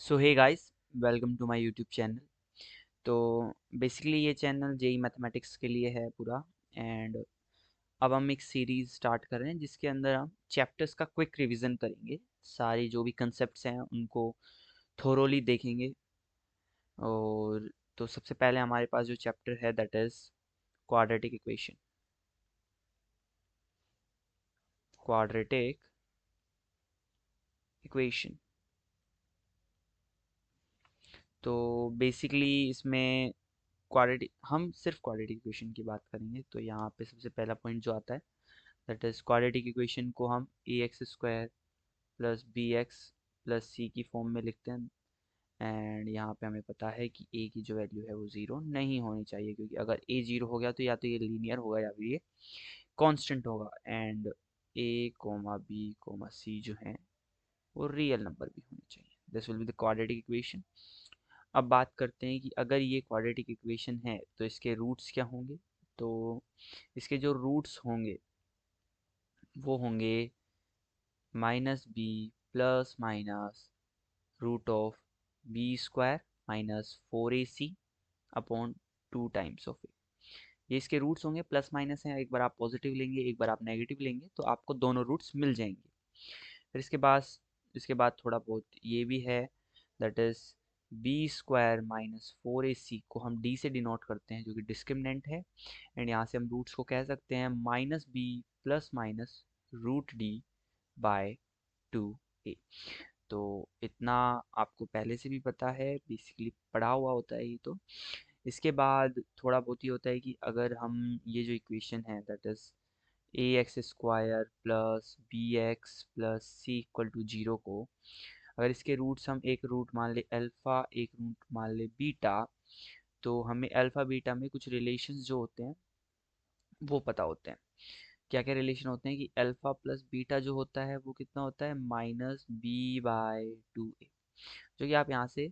So hey guys, welcome to my YouTube channel. तो basically ये channel JEE mathematics के लिए है पूरा। एंड अब हम एक सीरीज स्टार्ट कर रहे हैं जिसके अंदर हम चैप्टर्स का क्विक रिवीजन करेंगे। सारी जो भी कंसेप्ट्स हैं उनको थोरोली देखेंगे। और तो सबसे पहले हमारे पास जो चैप्टर है that is quadratic equation. Quadratic equation. तो बेसिकली इसमें क्वाड्रेटिक हम सिर्फ क्वाड्रेटिक इक्वेशन की बात करेंगे। तो यहाँ पे सबसे पहला पॉइंट जो आता है दैट इज क्वाड्रेटिक इक्वेशन को हम a x square plus B x plus c की फॉर्म में लिखते हैं। एंड यहाँ पे हमें पता है कि ए की जो वैल्यू है वो ज़ीरो नहीं होनी चाहिए, क्योंकि अगर ए ज़ीरो हो गया तो या तो ये लीनियर होगा या फिर ये कांस्टेंट होगा। And A comma B comma C जो है वो रियल नंबर भी होने चाहिए। This will be the quadratic equation. अब बात करते हैं कि अगर ये क्वाड्रेटिक इक्वेशन है तो इसके रूट्स क्या होंगे। तो इसके जो रूट्स होंगे वो होंगे minus B plus minus root of b square minus 4ac upon 2 times of a. ये इसके रूट्स होंगे, प्लस माइनस हैं। एक बार आप पॉजिटिव लेंगे, एक बार आप नेगेटिव लेंगे, तो आपको दोनों रूट्स मिल जाएंगे। फिर इसके बाद थोड़ा बहुत ये भी है, that is B square minus 4ac को हम डी से डिनोट करते हैं जो कि डिस्क्रिमिनेंट है। एंड यहाँ से हम रूट्स को कह सकते हैं minus B plus minus root D by 2a। तो इतना आपको पहले से भी पता है, बेसिकली पढ़ा हुआ होता है ये तो। इसके बाद थोड़ा बहुत ही होता है कि अगर हम ये जो इक्वेशन है that is A x square plus B x plus C equal to zero को, अगर इसके रूट्स हम एक रूट मान ले अल्फ़ा एक रूट मान ले बीटा, तो हमें अल्फ़ा बीटा में कुछ रिलेशंस जो होते हैं वो पता होते हैं। क्या क्या रिलेशन होते हैं कि अल्फ़ा प्लस बीटा जो होता है वो कितना होता है माइनस बी बाय 2a, जो कि आप यहाँ से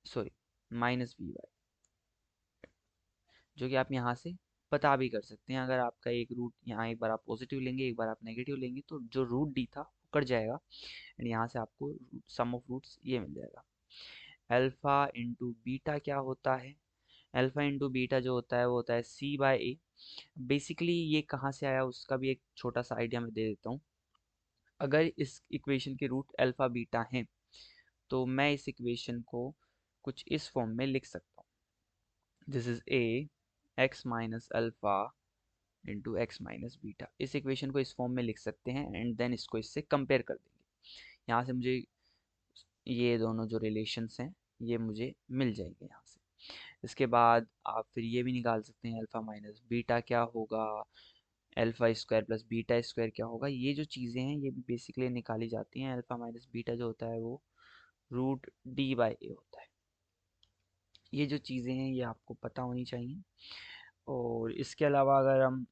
सॉरी माइनस बी बाय, जो कि आप यहाँ से पता भी कर सकते हैं। अगर आपका एक रूट यहाँ एक बार आप पॉजिटिव लेंगे एक बार आप नेगेटिव लेंगे तो जो रूट डी था वो कट जाएगा। एंड यहाँ से आपको सम ऑफ रूट्स ये मिल जाएगा। अल्फा इंटू बीटा क्या होता है, अल्फा इंटू बीटा जो होता है वो होता है सी बाय ए। बेसिकली ये कहाँ से आया उसका भी एक छोटा सा आइडिया मैं दे देता हूँ। अगर इस इक्वेशन के रूट अल्फा बीटा हैं तो मैं इस इक्वेशन को कुछ इस फॉर्म में लिख सकता हूँ। This is A x minus alpha into x minus beta. इस इक्वेशन को इस फॉर्म में लिख सकते हैं एंड देन इसको इससे कंपेयर कर देंगे। यहाँ से मुझे ये दोनों जो रिलेशंस हैं ये मुझे मिल जाएंगे यहाँ से। इसके बाद आप फिर ये भी निकाल सकते हैं अल्फ़ा माइनस बीटा क्या होगा, alpha square plus beta square क्या होगा। ये जो चीज़ें हैं ये भी बेसिकली निकाली जाती हैं। अल्फ़ा माइनस बीटा जो होता है वो रूट डी बाई ए होता है। ये जो चीज़ें हैं ये आपको पता होनी चाहिए। और इसके अलावा अगर हम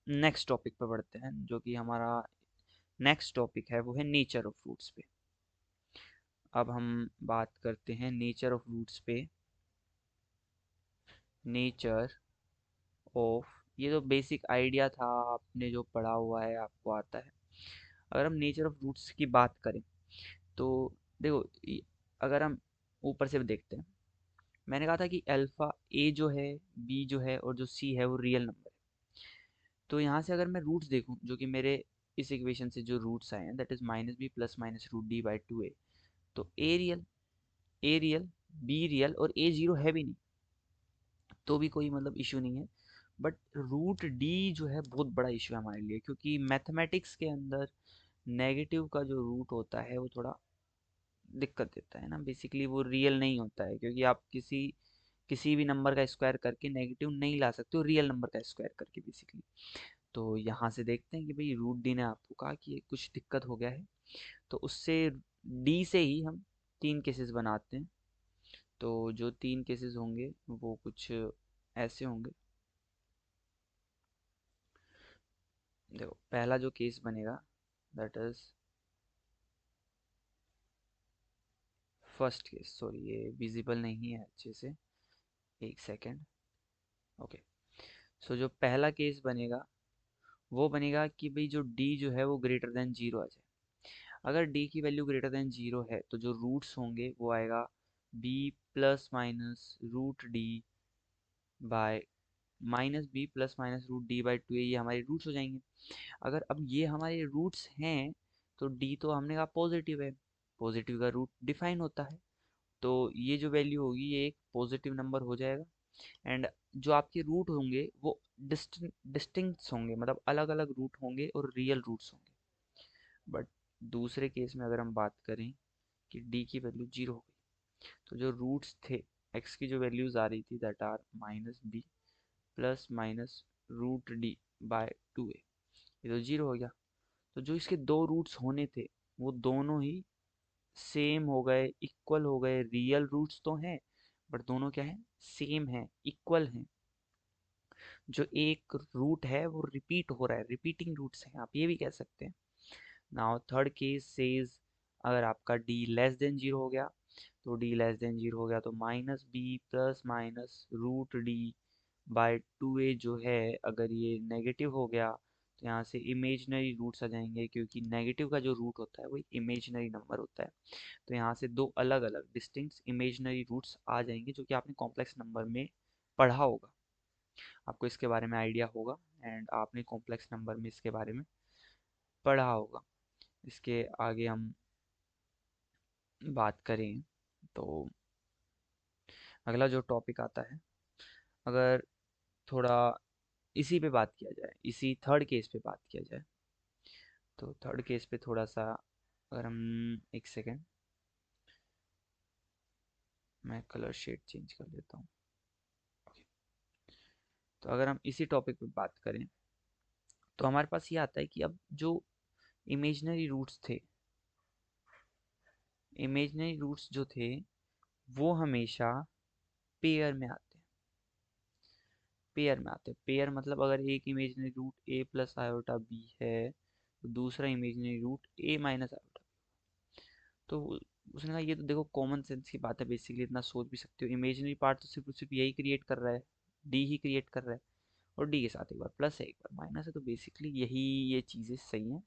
नेक्स्ट टॉपिक पे बढ़ते हैं, जो कि हमारा नेक्स्ट टॉपिक है वो है नेचर ऑफ फ्रूट्स पे। अब हम बात करते हैं नेचर ऑफ फ्रूट्स पे। नेचर ऑफ, ये तो बेसिक आइडिया था, आपने जो पढ़ा हुआ है आपको आता है। अगर हम नेचर ऑफ फ्रूट्स की बात करें तो देखो अगर हम ऊपर से देखते हैं, मैंने कहा था कि अल्फा ए जो है बी जो है और जो सी है वो रियल नंबर है। तो यहाँ से अगर मैं रूट्स देखूँ जो कि मेरे इस इक्वेशन से जो रूट्स आए हैं that is minus B plus minus root D by 2a। तो ए रियल बी रियल और ए जीरो है भी नहीं तो भी कोई मतलब इशू नहीं है। बट रूट डी जो है बहुत बड़ा इशू है हमारे लिए, क्योंकि मैथमेटिक्स के अंदर नेगेटिव का जो रूट होता है वो थोड़ा दिक्कत देता है ना। बेसिकली वो रियल नहीं होता है, क्योंकि आप किसी किसी भी नंबर का स्क्वायर करके नेगेटिव नहीं ला सकते हो रियल नंबर का स्क्वायर करके बेसिकली। तो यहाँ से देखते हैं कि भाई रूट डी ने आपको कहा कि ये कुछ दिक्कत हो गया है, तो उससे डी से ही हम तीन केसेस बनाते हैं। तो जो तीन केसेस होंगे वो कुछ ऐसे होंगे। देखो पहला जो केस बनेगा that is first case, sorry ये विजिबल नहीं है अच्छे से, एक सेकेंड। ओके, सो जो पहला केस बनेगा वो बनेगा कि भाई जो डी जो है वो ग्रेटर देन जीरो आ जाए। अगर डी की वैल्यू ग्रेटर देन 0 है तो जो रूट्स होंगे वो आएगा B plus minus root D by -b + -√d/2a, ये हमारे रूट्स हो जाएंगे। अगर अब ये हमारे रूट्स हैं तो डी तो हमने कहा पॉजिटिव है, पॉजिटिव का रूट डिफाइन होता है, तो ये जो वैल्यू होगी ये एक पॉजिटिव नंबर हो जाएगा। एंड जो आपके रूट होंगे वो डिस्टिंक्ट होंगे, मतलब अलग अलग रूट होंगे और रियल रूट्स होंगे। बट दूसरे केस में अगर हम बात करें कि डी की वैल्यू 0 हो गई, तो जो रूट्स थे एक्स की जो वैल्यूज आ रही थी दैट आर -b + -√d/2a, ये तो 0 हो गया। तो जो इसके दो रूट्स होने थे वो दोनों ही सेम हो गए, इक्वल हो गए। रियल रूट्स तो हैं बट दोनों क्या हैं, सेम हैं, इक्वल हैं। जो एक रूट है वो रिपीट हो रहा है, रिपीटिंग रूट्स हैं, आप ये भी कह सकते हैं। नाउ थर्ड केस सेज अगर आपका d लेस देन 0 हो गया, तो d लेस देन 0 हो गया तो -b + -√d/2a जो है, अगर ये नेगेटिव हो गया तो यहाँ से इमेजनरी रूट्स आ जाएंगे, क्योंकि नेगेटिव का जो रूट होता है वो इमेजनरी नंबर होता है। तो यहाँ से दो अलग अलग डिस्टिंक्ट इमेजनरी रूट्स आ जाएंगे, जो कि आपने कॉम्प्लेक्स नंबर में पढ़ा होगा, आपको इसके बारे में आइडिया होगा एंड आपने कॉम्प्लेक्स नंबर में इसके बारे में पढ़ा होगा। इसके आगे हम बात करें तो अगला जो टॉपिक आता है, अगर थोड़ा इसी पे बात किया जाए, इसी थर्ड केस पे बात किया जाए, तो थर्ड केस पे थोड़ा सा अगर हम, एक सेकेंड मैं कलर शेड चेंज कर देता हूँ। Okay. तो अगर हम इसी टॉपिक पे बात करें तो हमारे पास ये आता है कि अब जो इमेजनरी रूट्स थे, इमेजनरी रूट्स जो थे वो हमेशा पेयर में आते हैं। पेयर में आते हैं, पेयर मतलब अगर एक इमेजनरी रूट a + i/b है तो दूसरा इमेजनरी रूट a - i/b। तो उसने कहा ये तो देखो कॉमन सेंस की बात है, बेसिकली इतना सोच भी सकते हो, इमेजिनरी पार्ट तो सिर्फ और सिर्फ यही क्रिएट कर रहा है, डी ही क्रिएट कर रहा है, और डी के साथ एक बार प्लस है एक बार माइनस है, तो बेसिकली यही ये चीज़ें सही हैं,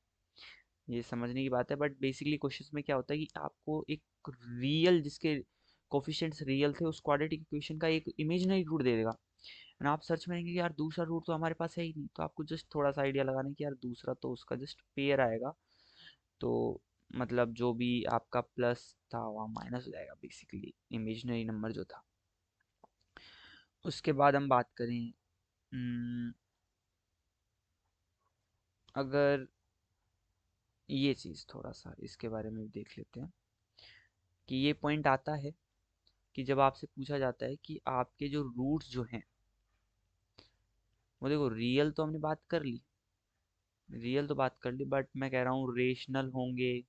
ये समझने की बात है। बट बेसिकली क्वेश्चन में क्या होता है कि आपको एक रियल जिसके कोफिशिएंट्स रियल थे उस क्वाड्रेटिक इक्वेशन का एक इमेजिनरी रूट दे देगा, एंड आप सर्च करेंगे कि यार दूसरा रूट तो हमारे पास है ही नहीं, तो आपको जस्ट थोड़ा सा आइडिया लगाना कि यार दूसरा तो उसका जस्ट पेयर आएगा, तो मतलब जो भी आपका प्लस था वहाँ माइनस हो जाएगा, बेसिकली इमेजिनरी नंबर जो था। उसके बाद हम बात करें, अगर ये चीज़ थोड़ा सा इसके बारे में भी देख लेते हैं कि ये पॉइंट आता है कि जब आपसे पूछा जाता है कि आपके जो रूट्स जो हैं वो, देखो रियल तो हमने बात कर ली, रियल तो बात कर ली, बट मैं कह रहा हूँ रेशनल होंगे,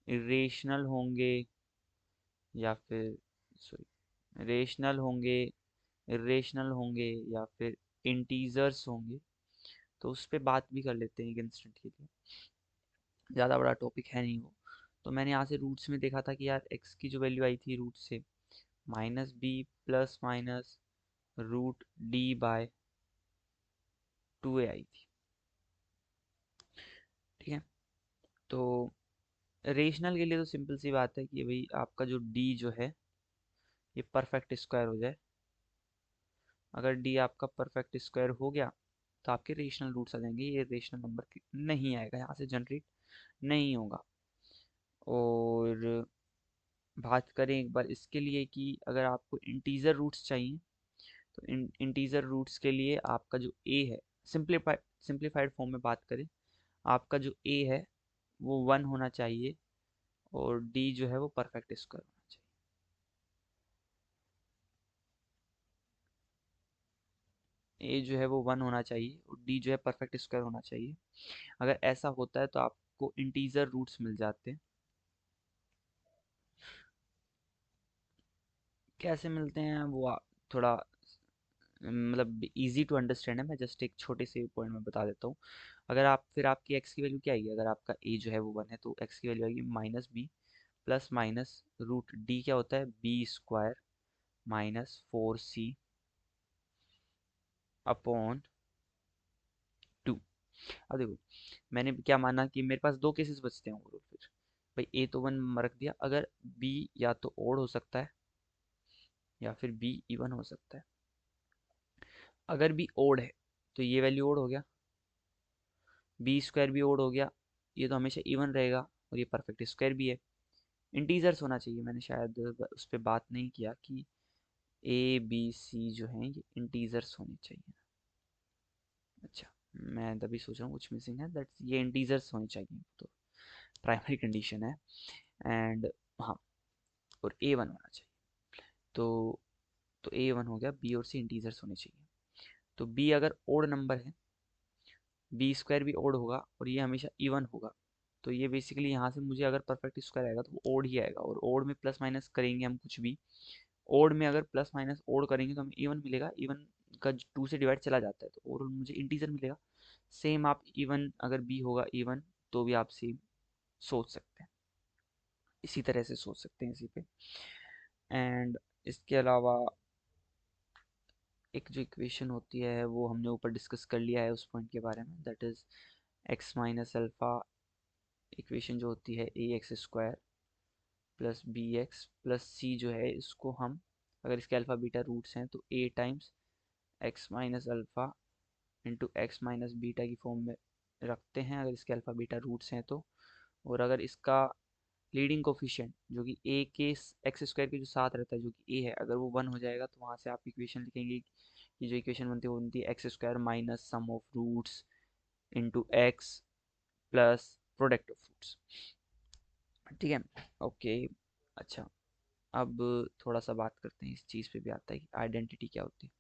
इरेशनल होंगे, या फिर सॉरी रेशनल होंगे, इरेशनल होंगे, या फिर इंटीजर्स होंगे, तो उस पर बात भी कर लेते हैं एक इंस्टेंट के लिए, ज़्यादा बड़ा टॉपिक है नहीं वो। तो मैंने यहाँ से रूट्स में देखा था कि यार एक्स की जो वैल्यू आई थी रूट से -b + -√d/2a आई थी, ठीक है। तो रेशनल के लिए तो सिंपल सी बात है कि भाई आपका जो डी जो है ये परफेक्ट स्क्वायर हो जाए। अगर डी आपका परफेक्ट स्क्वायर हो गया तो आपके रेशनल रूट्स आ जाएंगे, ये रेशनल नंबर नहीं आएगा, यहाँ से जनरेट नहीं होगा। और बात करें एक बार इसके लिए कि अगर आपको इंटीजर रूट्स चाहिए, तो इंटीजर रूट्स के लिए आपका जो ए है, सिंप्लीफाइड फॉर्म में बात करें, आपका जो ए है वो 1 होना चाहिए और डी जो है वो परफेक्ट स्क्वायर होना चाहिए। ए जो है वो 1 होना चाहिए और डी जो है परफेक्ट स्क्वायर होना चाहिए। अगर ऐसा होता है तो आपको इंटीजर रूट्स मिल जाते हैं। कैसे मिलते हैं वो थोड़ा मतलब इजी टू अंडरस्टैंड है, मैं जस्ट एक छोटे से पॉइंट में बता देता हूँ। अगर आप फिर आपकी एक्स की वैल्यू क्या आएगी, अगर आपका ए जो है वो 1 है तो एक्स की वैल्यू आएगी -b + -√d, क्या होता है b² - 4c/2। अब देखो, मैंने क्या माना कि मेरे पास दो केसेस बचते हैं ओवरऑल। फिर भाई ए तो वन रख दिया, अगर बी या तो ओड हो सकता है या फिर बी इवन हो सकता है। अगर बी ओड है तो ये वैल्यू ओड हो गया, बी स्क्वायर भी ओड हो गया, ये तो हमेशा इवन रहेगा, और ये परफेक्ट स्क्वायर भी है। इंटीजर्स होना चाहिए, मैंने शायद उस पर बात नहीं किया कि ए बी सी जो हैं ये इंटीजर्स होने चाहिए। अच्छा, मैं तभी सोच रहा हूँ कुछ मिसिंग है, दैट ये इंटीजर्स होने चाहिए, तो प्राइमरी कंडीशन है। एंड हाँ, और ए वन होना चाहिए। तो ए वन हो गया, बी और सी इंटीजर्स होने चाहिए। तो बी अगर ओड नंबर है, बी स्क्वायर भी ओड होगा, और ये हमेशा इवन होगा। तो ये बेसिकली यहाँ से मुझे अगर परफेक्ट स्क्वायर आएगा तो वो ओड ही आएगा, और ओड में प्लस माइनस करेंगे हम कुछ भी, ओड में अगर प्लस माइनस ओड करेंगे तो हमें इवन मिलेगा, इवन का टू से डिवाइड चला जाता है तो ओवरऑल मुझे इंटीजर मिलेगा। सेम आप इवन अगर बी होगा इवन तो भी आप सेम सोच सकते हैं, इसी तरह से सोच सकते हैं इसी पे। एंड इसके अलावा एक जो इक्वेशन होती है वो हमने ऊपर डिस्कस कर लिया है उस पॉइंट के बारे में, that is x minus alpha. Equation जो होती है a x square plus B x plus c जो है, इसको हम अगर इसके अल्फ़ा बीटा रूट्स हैं तो a times x minus alpha into x minus beta की फॉर्म में रखते हैं, अगर इसके अल्फ़ा बीटा रूट्स हैं तो। और अगर इसका लीडिंग कोफिशिएंट जो कि ए के एक्स स्क्वायर के जो साथ रहता है जो कि ए है, अगर वो वन हो जाएगा तो वहाँ से आप इक्वेशन लिखेंगे कि जो इक्वेशन बनती है वो बनती है X square minus sum of roots into X plus product of roots. ठीक है, ओके। अच्छा, अब थोड़ा सा बात करते हैं, इस चीज़ पे भी आता है कि आइडेंटिटी क्या होती है।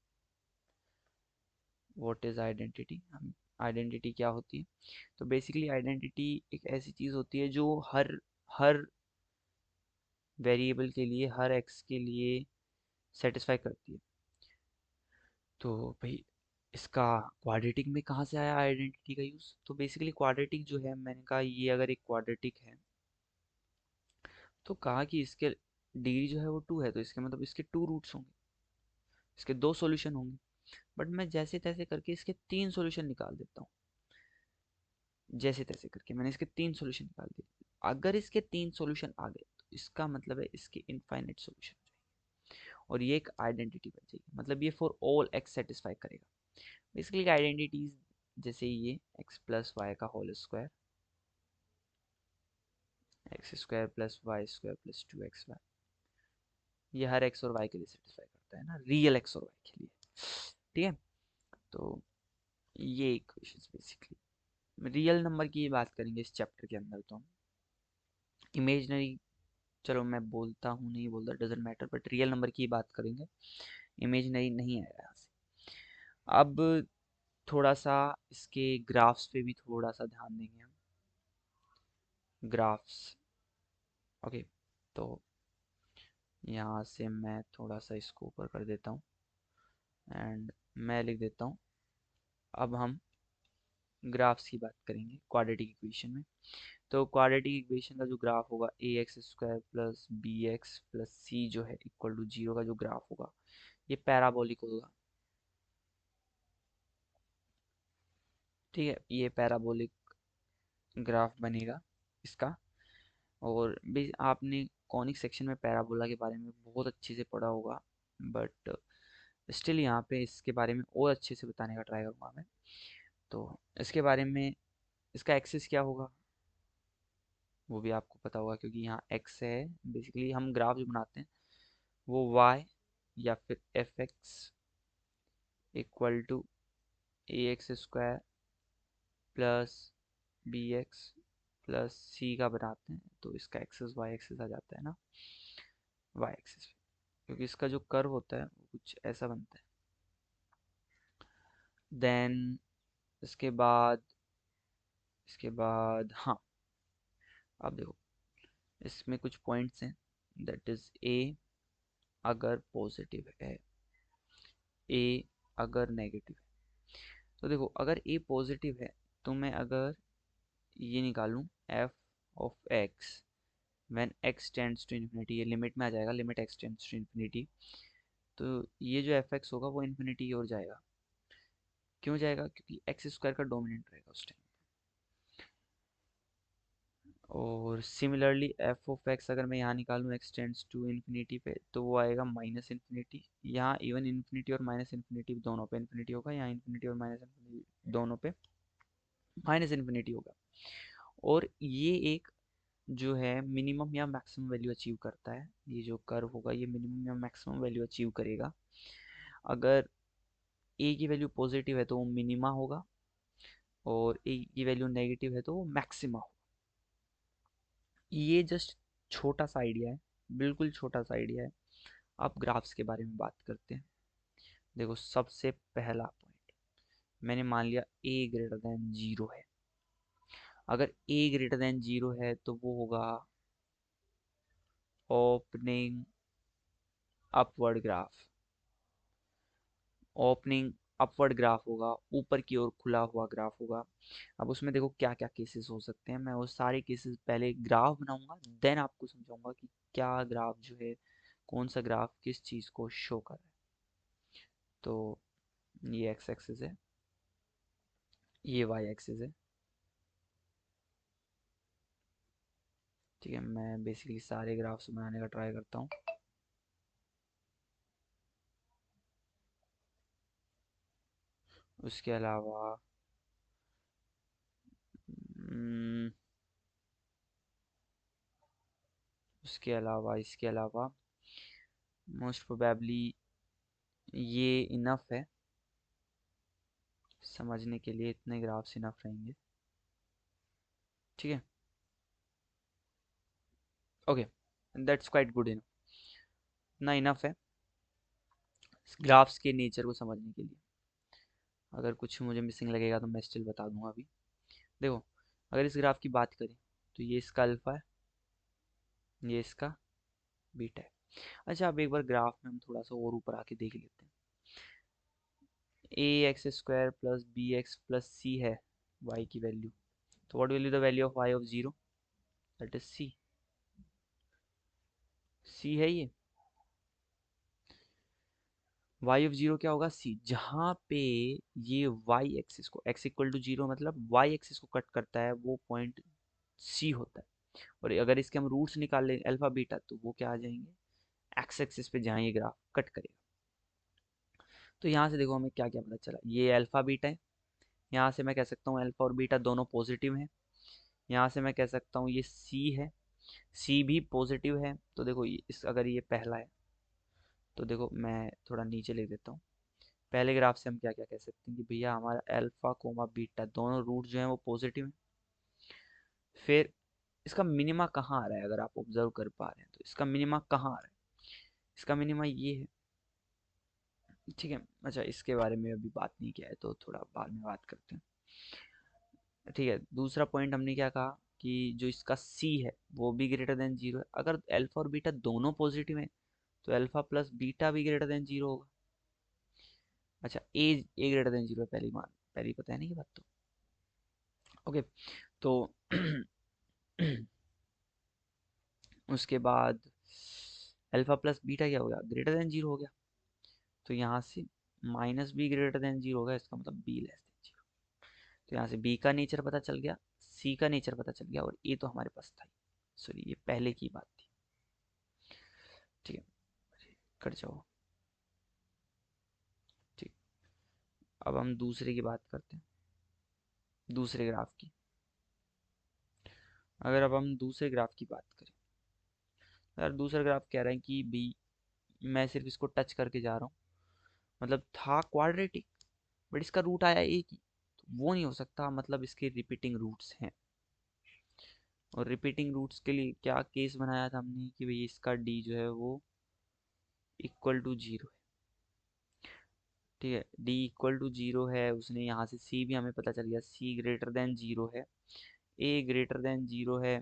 व्हाट इज़ आइडेंटिटी, हम आइडेंटिटी क्या होती है। तो बेसिकली आइडेंटिटी एक ऐसी चीज़ होती है जो हर वेरिएबल के लिए, हर एक्स के लिए सेटिस्फाई करती है। तो भाई इसका क्वाड्रेटिक में कहाँ से आया आइडेंटिटी का यूज़। तो बेसिकली क्वाड्रेटिक जो है, मैंने कहा ये अगर एक क्वाड्रेटिक है तो कहा कि इसके डिग्री जो है वो टू है, तो इसके मतलब इसके टू रूट्स होंगे, इसके दो सॉल्यूशन होंगे। बट मैं जैसे तैसे करके इसके तीन सॉल्यूशन निकाल देता हूँ, जैसे तैसे करके मैंने इसके तीन सॉल्यूशन निकाल दिए। अगर इसके तीन सॉल्यूशन आ गए तो इसका मतलब है इसके इनफाइनाइट सॉल्यूशन हो जाएंगे, और ये एक आइडेंटिटी बन जाएगी, मतलब ये फॉर ऑल एक्स सेटिस्फाई करेगा। बेसिकली आइडेंटिटीज जैसे ये एक्स प्लस वाई का whole square, X square plus Y square plus two X Y, ये हर एक्स और वाई के लिए सेटिस्फाई करता है ना, रियल एक्स और वाई के लिए। ठीक है, तो ये इक्वेशंस बेसिकली रियल नंबर की बात करेंगे इस चैप्टर के अंदर, तो हम इमेजनरी, चलो मैं बोलता हूँ नहीं बोलता doesn't matter, but real number की बात करेंगे, इमेजनरी नहीं आएगा यहाँ से। अब थोड़ा सा इसके ग्राफ्स पे भी थोड़ा सा ध्यान देंगे हम, ग्राफ्स। ओके, तो यहाँ से मैं थोड़ा सा इसको ऊपर कर देता हूँ एंड मैं लिख देता हूँ। अब हम ग्राफ्स की बात करेंगे क्वाड्रेटिक इक्वेशन में। तो क्वाड्रेटिक इक्वेशन का जो ग्राफ होगा a x square plus B x plus c जो है इक्वल टू जीरो का जो ग्राफ होगा, ये पैराबोलिक होगा। ठीक है, ये पैराबोलिक ग्राफ बनेगा इसका। और भी आपने कॉनिक सेक्शन में पैराबोला के बारे में बहुत अच्छे से पढ़ा होगा, बट स्टिल यहाँ पे इसके बारे में और अच्छे से बताने का ट्राई करूँगा मैं। तो इसके बारे में, इसका एक्सिस क्या होगा वो भी आपको पता होगा, क्योंकि यहाँ एक्स है। बेसिकली हम ग्राफ जो बनाते हैं वो वाई या फिर f x equal to a x square plus B x plus c का बनाते हैं, तो इसका एक्सिस वाई एक्सिस आ जाता है ना, वाई एक्सिस, क्योंकि इसका जो कर्व होता है वो कुछ ऐसा बनता है। देन इसके बाद, हाँ, अब देखो इसमें कुछ पॉइंट्स हैं, दैट इज ए अगर पॉजिटिव है, ए अगर नेगेटिव है। तो देखो अगर ए पॉजिटिव है तो मैं अगर ये निकालूं F of X when X tends to infinity, ये लिमिट में आ जाएगा, limit X tends to infinity, तो ये जो एफ एक्स होगा वो इन्फिनिटी की ओर जाएगा। क्यों जाएगा? क्योंकि एक्स स्क्वायर का डोमिनेंट रहेगा उस टाइम। और सिमिलरली एफ ऑफ एक्स अगर मैं यहाँ निकालूँ एक्स टेंड्स टू इन्फिनिटी पे, तो वो आएगा माइनस इन्फिनिटी। यहाँ इवन इन्फिनिटी और माइनस इन्फिनिटी दोनों पे इन्फिनिटी होगा, यहाँ इन्फिनिटी और माइनस इन्फिनिटी दोनों पे माइनस इन्फिनिटी होगा। और ये एक जो है मिनिमम या मैक्सिमम वैल्यू अचीव करता है। ये जो कर्व होगा ये मिनिमम या मैक्सिमम वैल्यू अचीव करेगा। अगर ए की वैल्यू पॉजिटिव है तो वो मिनिमा होगा, और ए की वैल्यू नेगेटिव है तो वो मैक्सिमा होगा। ये जस्ट छोटा सा आइडिया है, बिल्कुल छोटा सा आइडिया है। अब ग्राफ्स के बारे में बात करते हैं। देखो सबसे पहला पॉइंट, मैंने मान लिया ए ग्रेटर देन जीरो है। अगर ए ग्रेटर देन जीरो है तो वो होगा opening upward graph. Opening upward graph होगा, ऊपर की ओर खुला हुआ ग्राफ होगा। अब उसमें देखो क्या क्या केसेस हो सकते हैं, मैं वो सारे केसेस पहले ग्राफ बनाऊंगा, देन आपको समझाऊंगा कि क्या ग्राफ जो है, कौन सा ग्राफ किस चीज़ को शो कर रहा है। तो ये एक्स एक्सिस है, ये वाई एक्सिस है। ठीक है, मैं बेसिकली सारे ग्राफ्स बनाने का ट्राई करता हूँ। उसके अलावा हम्म, इसके अलावा मोस्ट प्रोबेबली ये इनफ है समझने के लिए, इतने ग्राफ्स इनफ रहेंगे। ठीक है, okay, that's quite good enough. इतना इनफ है ग्राफ्स के नेचर को समझने के लिए। अगर कुछ मुझे मिसिंग लगेगा तो मैं स्टिल बता दूंगा अभी। देखो, अगर इस ग्राफ की बात करें तो ये इसका अल्फा है, ये इसका बीटा है। अच्छा, अब एक बार ग्राफ में हम थोड़ा सा और ऊपर आके देख लेते हैं। A x square plus B x plus c है वाई की वैल्यू। तो what will be the value of y of zero? That is c. C है ये। वाई ऑफ जीरो क्या होगा? सी। जहाँ पे ये वाई एक्सिस को, एक्स इक्वल टू जीरो मतलब वाई एक्सिस को कट करता है, वो पॉइंट सी होता है। और अगर इसके हम रूट्स निकाल लें अल्फा बीटा, तो वो क्या आ जाएंगे? एक्स एक्सिस पे जहाँ ये ग्राफ कट करेगा। तो यहाँ से देखो हमें क्या क्या पता चला। ये अल्फा बीटा है, यहाँ से मैं कह सकता हूँ अल्फा और बीटा दोनों पॉजिटिव हैं। यहाँ से मैं कह सकता हूँ ये सी है, सी भी पॉजिटिव है। तो देखो इस अगर ये पहला है तो देखो मैं थोड़ा नीचे लिख देता हूँ। पहले ग्राफ से हम क्या क्या कह सकते हैं कि भैया हमारा अल्फा कोमा बीटा दोनों रूट जो हैं वो पॉजिटिव हैं। फिर इसका मिनिमा कहाँ आ रहा है? अगर आप ऑब्जर्व कर पा रहे हैं तो इसका मिनिमा कहाँ आ रहा है? इसका मिनिमा ये है। ठीक है, अच्छा इसके बारे में अभी बात नहीं किया है तो थोड़ा बाद में बात करते हैं। ठीक है, दूसरा पॉइंट हमने क्या कहा कि जो इसका सी है वो भी ग्रेटर देन जीरो है। अगर अल्फा और बीटा दोनों पॉजिटिव हैं तो अल्फा प्लस बीटा भी ग्रेटर देन जीरो होगा। अच्छा, ए ग्रेटर देन जीरो है, पहली पता है नहीं ये बात तो। ओके, तो उसके बाद अल्फा प्लस बीटा क्या हो गया? ग्रेटर देन जीरो हो गया। तो यहाँ से minus be greater than zero होगा, इसका मतलब बी लेस देन जीरो। तो यहाँ से बी का नेचर पता चल गया, सी का नेचर पता चल गया, और ए तो हमारे पास था। सॉरी, ये पहले की बात थी। ठीक है, कर जाओ। ठीक, अब हम दूसरे की बात करते हैं, दूसरे ग्राफ की। अगर अब हम दूसरे ग्राफ की बात करें, अगर दूसरा ग्राफ कह रहा है कि भी मैं सिर्फ इसको टच करके जा रहा हूँ, मतलब था क्वाड्रेटिक बट इसका रूट आया एक ही, तो वो नहीं हो सकता, मतलब इसके रिपीटिंग रूट्स हैं। और रिपीटिंग रूट्स के लिए क्या केस बनाया था हमने कि भाई इसका डी जो है वो इक्वल टू जीरो है। ठीक है, डी इक्वल टू जीरो है, उसने यहाँ से सी भी हमें पता चल गया, सी ग्रेटर देन जीरो है, ए ग्रेटर देन जीरो है,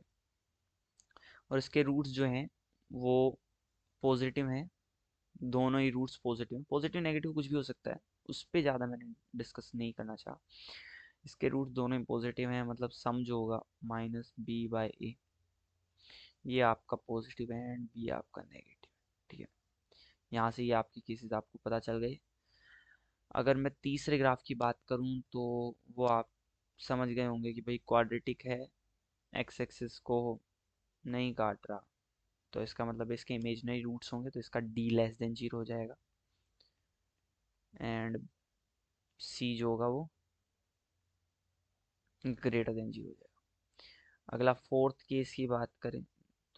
और इसके रूट्स जो हैं वो पॉजिटिव हैं। दोनों ही रूट्स पॉजिटिव हैं, पॉजिटिव नेगेटिव कुछ भी हो सकता है, उस पर ज़्यादा मैंने डिस्कस नहीं करना चाहा। इसके रूट्स दोनों ही पॉजिटिव हैं, मतलब सम जो होगा माइनस बी बाई ए, ये आपका पॉजिटिव है एंड बी आपका नेगेटिव। ठीक है, यहाँ से ये आपकी केसेस आपको पता चल गए। अगर मैं तीसरे ग्राफ की बात करूं तो वो आप समझ गए होंगे कि भाई क्वाड्रेटिक है, एक्स एक्सिस को नहीं काट रहा, तो इसका मतलब इसके इमेजिनरी रूट्स होंगे, तो इसका डी लेस देन जीरो हो जाएगा एंड सी जो होगा वो ग्रेटर देन जीरो हो जाएगा। अगला फोर्थ केस की बात करें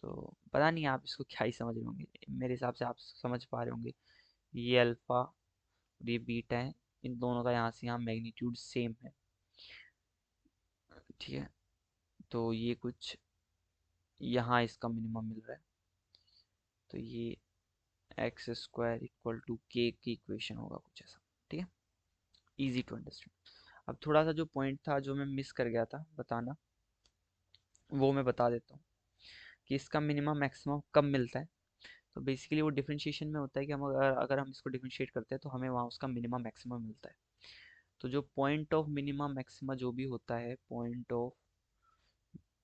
तो पता नहीं आप इसको क्या ही समझ रहे होंगे, मेरे हिसाब से आप समझ पा रहे होंगे। ये अल्फा और ये बीटा है, इन दोनों का यहाँ से यहाँ मैग्नीट्यूड सेम है, ठीक है। तो ये कुछ यहाँ इसका मिनिमम मिल रहा है, तो ये एक्स स्क्वायर इक्वल टू के की इक्वेशन होगा कुछ ऐसा, ठीक है। Easy to understand. अब थोड़ा सा जो पॉइंट था जो मैं मिस कर गया था बताना, वो मैं बता देता हूँ कि इसका मिनिमम मैक्सिमम कब मिलता है। तो बेसिकली वो डिफरेंशिएशन में होता है कि हम अगर अगर हम इसको डिफरेंशिएट करते हैं तो हमें वहाँ उसका मिनिमम मैक्सिमम मिलता है। तो जो पॉइंट ऑफ मिनिमम मैक्सिमा जो भी होता है, पॉइंट ऑफ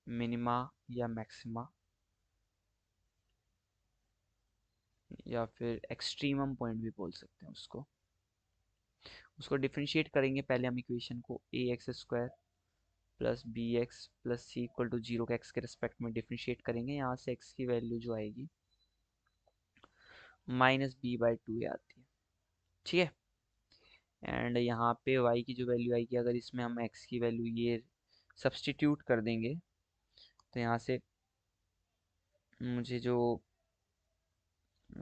मिनिमा या मैक्सिमा या फिर एक्सट्रीमम पॉइंट भी बोल सकते हैं उसको, उसको डिफरेंशिएट करेंगे पहले हम इक्वेशन को a x square plus B x plus C equal to zero का एक्स के रिस्पेक्ट में डिफरेंशिएट करेंगे। यहाँ से एक्स की वैल्यू जो आएगी माइनस बी बाई टू आती है, ठीक है। एंड यहाँ पे y की जो वैल्यू आएगी, अगर इसमें हम x की वैल्यू ये सब्सटीट्यूट कर देंगे तो यहाँ से मुझे जो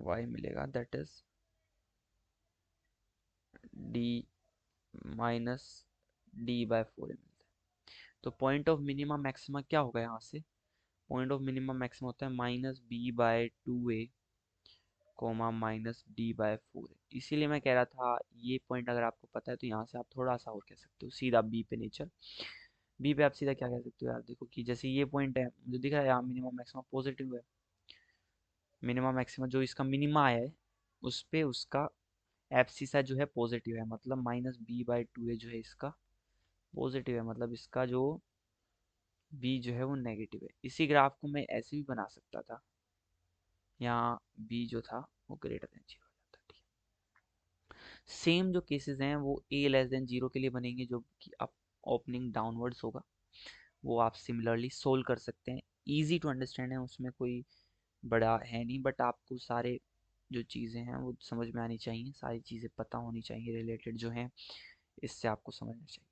y मिलेगा that is d minus D by four मिलता है। तो पॉइंट ऑफ मिनिमम मैक्सिमा क्या होगा यहाँ से, पॉइंट ऑफ मिनिमम मैक्सिमम होता है minus B by two A comma minus D by four. इसीलिए मैं कह रहा था ये पॉइंट अगर आपको पता है तो यहाँ से आप थोड़ा सा और कह सकते हो, सीधा बी पे नेचर। बी पे आप सीधा क्या कह सकते हो यार, देखो कि जैसे ये पॉइंट है मुझे दिख रहा है यहाँ मिनिमम मैक्सिमम पॉजिटिव है, मिनिमम मैक्सिमम जो इसका मिनिमा है उस पे उसका एब्सिसा जो है पॉजिटिव है, मतलब माइनस बी बाई टू ए जो है इसका पॉजिटिव है, मतलब इसका जो बी जो है वो नेगेटिव है। इसी ग्राफ को मैं ऐसे भी बना सकता था, यहाँ बी जो था वो ग्रेटर देन जीरो हो जाता, ठीक है। सेम जो केसेस हैं वो ए लेस देन जीरो के लिए बनेंगे, जो कि अप ओपनिंग डाउनवर्ड्स होगा, वो आप सिमिलरली सोल्व कर सकते हैं। इजी टू अंडरस्टैंड है, उसमें कोई बड़ा है नहीं, बट आपको सारे जो चीज़ें हैं वो समझ में आनी चाहिए, सारी चीज़ें पता होनी चाहिए रिलेटेड जो हैं, इससे आपको समझना चाहिए।